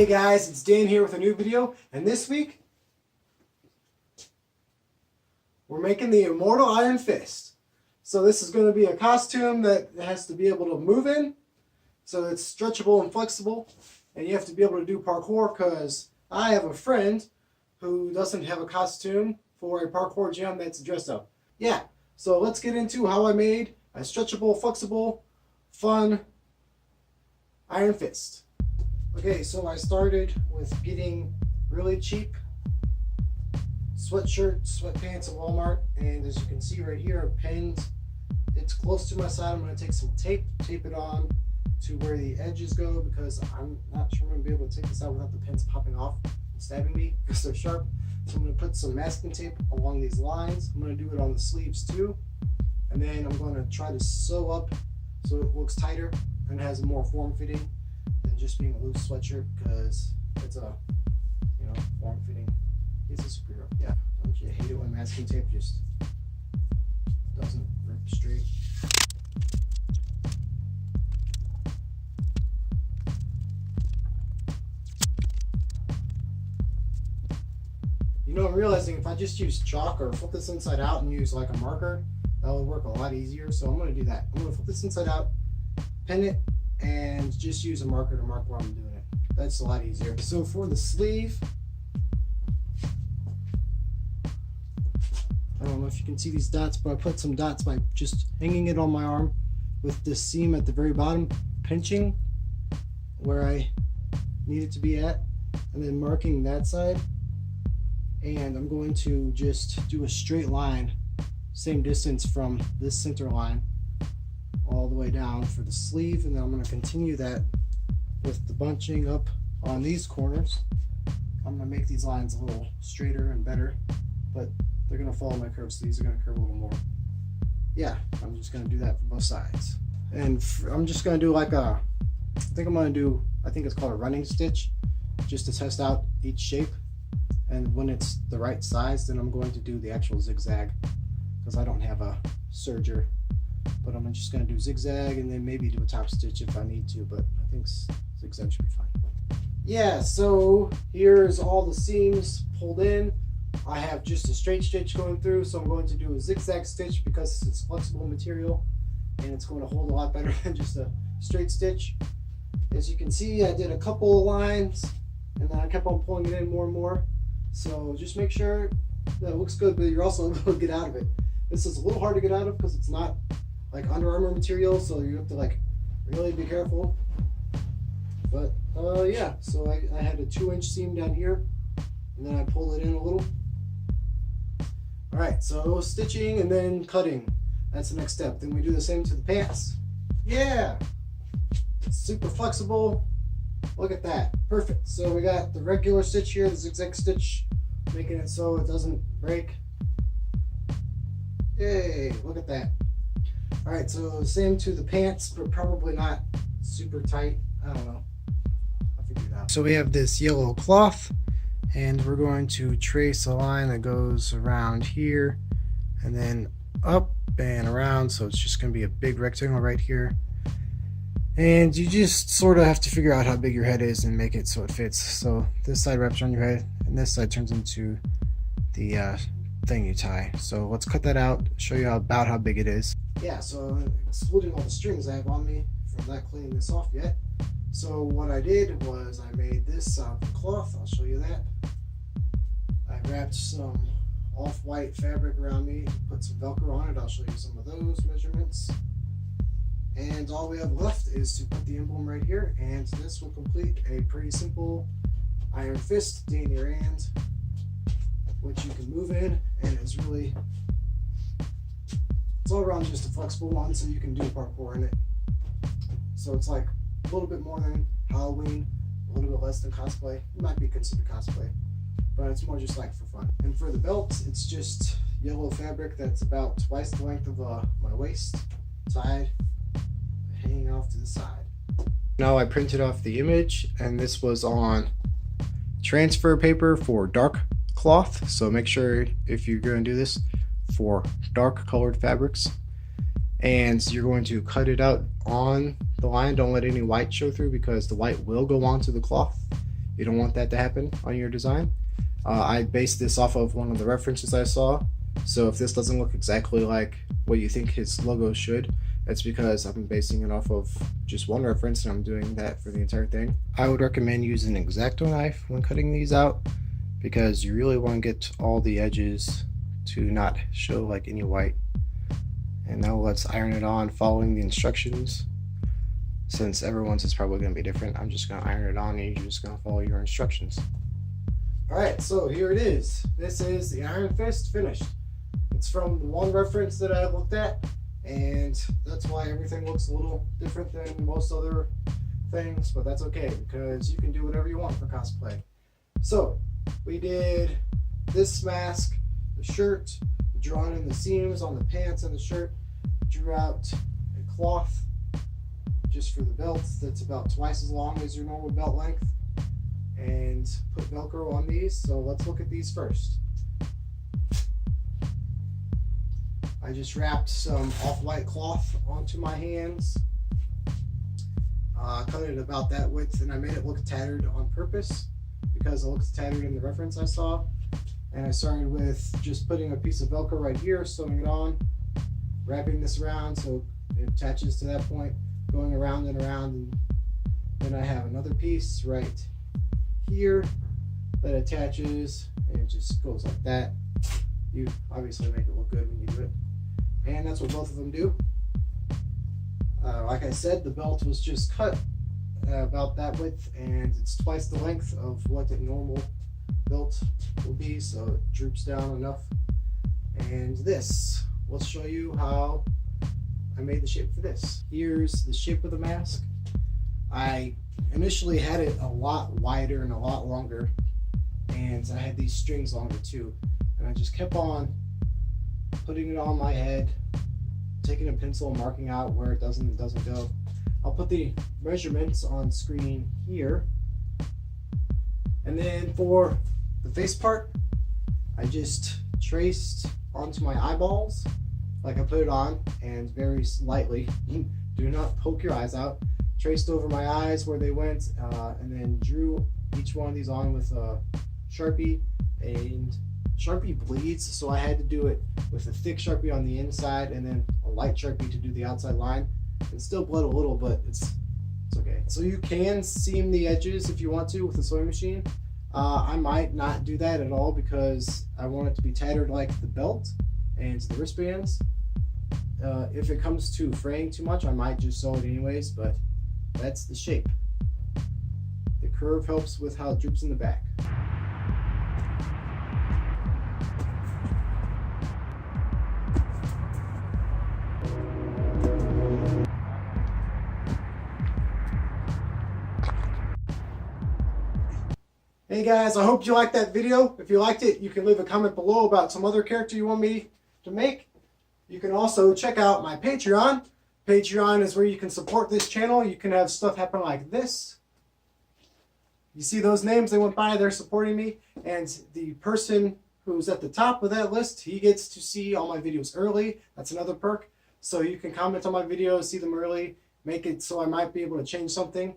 Hey guys, it's Dan here with a new video, and this week we're making the Immortal Iron Fist. So this is going to be a costume that has to be able to move in, so it's stretchable and flexible, and you have to be able to do parkour because I have a friend who doesn't have a costume for a parkour gym that's dressed up. Yeah, so let's get into how I made a stretchable, flexible, fun Iron Fist. Okay, so I started with getting really cheap sweatshirts, sweatpants at Walmart, and as you can see right here, I've pinned. It's close to my side. I'm going to take some tape it on to where the edges go because I'm not sure I'm going to be able to take this out without the pins popping off and stabbing me because they're sharp. So I'm going to put some masking tape along these lines. I'm going to do it on the sleeves too, and then I'm going to try to sew up so it looks tighter and has a more form-fitting than just being a loose sweatshirt because it's a, you know, form-fitting. It's a superhero. Yeah, don't you hate it when masking tape just doesn't rip straight? You know, I'm realizing if I just use chalk or flip this inside out and use like a marker, that would work a lot easier. So I'm going to do that. I'm going to flip this inside out, pin it, and just use a marker to mark where I'm doing it. That's a lot easier. So for the sleeve, I don't know if you can see these dots, but I put some dots by just hanging it on my arm with this seam at the very bottom, pinching where I need it to be at, and then marking that side. And I'm going to just do a straight line, same distance from this center line all the way down for the sleeve, and then I'm going to continue that with the bunching up on these corners. I'm going to make these lines a little straighter and better, but they're going to follow my curve, so these are going to curve a little more. Yeah, I'm just going to do that for both sides. And I'm just going to do like a, I think it's called a running stitch, just to test out each shape. And when it's the right size, then I'm going to do the actual zigzag because I don't have a serger. But I'm just going to do zigzag and then maybe do a top stitch if I need to, but I think zigzag should be fine. Yeah, so here's all the seams pulled in. I have just a straight stitch going through, so I'm going to do a zigzag stitch because it's flexible material and it's going to hold a lot better than just a straight stitch. As you can see, I did a couple of lines and then I kept on pulling it in more and more. So just make sure that it looks good, but you're also able to get out of it. This is a little hard to get out of because it's not like Under Armour material, so you have to like really be careful. But yeah, so I had a 2-inch seam down here, and then I pulled it in a little. All right, so stitching and then cutting. That's the next step. Then we do the same to the pants. Yeah, it's super flexible. Look at that, perfect. So we got the regular stitch here, the zigzag stitch, making it so it doesn't break. Yay, look at that. All right, so same to the pants, but probably not super tight. I don't know. I'll figure it out. So we have this yellow cloth, and we're going to trace a line that goes around here, and then up and around. So it's just going to be a big rectangle right here. And you just sort of have to figure out how big your head is and make it so it fits. So this side wraps around your head, and this side turns into the thing you tie. So let's cut that out, show you about how big it is. Yeah, so excluding all the strings I have on me from not cleaning this off yet. So what I did was I made this out of cloth. I'll show you that. I wrapped some off-white fabric around me, put some Velcro on it. I'll show you some of those measurements. And all we have left is to put the emblem right here, and this will complete a pretty simple Iron Fist in your hand, which you can move in, and it's all around just a flexible one, so you can do parkour in it. So it's like a little bit more than Halloween, a little bit less than cosplay. It might be considered cosplay, but it's more just like for fun. And for the belt, it's just yellow fabric that's about twice the length of my waist, tied, hanging off to the side. Now I printed off the image, and this was on transfer paper for dark cloth, so make sure if you're going to do this for dark colored fabrics, and you're going to cut it out on the line. Don't let any white show through because the white will go onto the cloth You don't want that to happen on your design. I based this off of one of the references I saw. So if this doesn't look exactly like what you think his logo should, that's because I've been basing it off of just one reference and I'm doing that for the entire thing. I would recommend using an X-Acto knife when cutting these out because you really want to get all the edges to not show like any white. And now let's iron it on following the instructions. Since everyone's is probably going to be different, I'm just going to iron it on and you're just going to follow your instructions. Alright, so here it is. This is the Iron Fist finished. It's from the one reference that I looked at, and that's why everything looks a little different than most other things, but that's okay because you can do whatever you want for cosplay. So, we did this mask, the shirt, drawn in the seams on the pants and the shirt, drew out a cloth just for the belt that's about twice as long as your normal belt length, and put Velcro on these. So let's look at these first. I just wrapped some off-white cloth onto my hands, cut it about that width, and I made it look tattered on purpose because it looks tattered in the reference I saw. And I started with just putting a piece of Velcro right here, sewing it on, wrapping this around so it attaches to that point, going around and around, and then I have another piece right here that attaches, and it just goes like that. You obviously make it look good when you do it, and that's what both of them do. Like I said, the belt was just cut about that width, and it's twice the length of what a normal belt will be, so it droops down enough. And this, let's show you how I made the shape for this. Here's the shape of the mask. I initially had it a lot wider and a lot longer, and I had these strings longer too, and I just kept on putting it on my head, taking a pencil and marking out where it doesn't go. I'll put the measurements on screen here, and then for the face part, I just traced onto my eyeballs like I put it on, and very lightly, do not poke your eyes out, traced over my eyes where they went, and then drew each one of these on with a Sharpie. And Sharpie bleeds, so I had to do it with a thick Sharpie on the inside and then a light Sharpie to do the outside line. It still bled a little, but it's okay. So you can seam the edges if you want to with a sewing machine. I might not do that at all because I want it to be tattered like the belt and the wristbands. If it comes to fraying too much, I might just sew it anyways, but that's the shape. The curve helps with how it droops in the back. Hey guys, I hope you liked that video. If you liked it, you can leave a comment below about some other character you want me to make. You can also check out my Patreon. Patreon is where you can support this channel. You can have stuff happen like this. You see those names they went by, they're supporting me. And the person who's at the top of that list, he gets to see all my videos early. That's another perk. So you can comment on my videos, see them early, make it so I might be able to change something.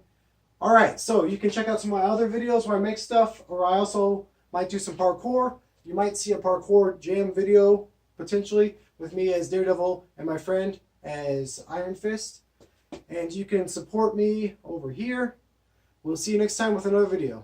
Alright, so you can check out some of my other videos where I make stuff, or I also might do some parkour. You might see a parkour jam video, potentially, with me as Daredevil and my friend as Iron Fist. And you can support me over here. We'll see you next time with another video.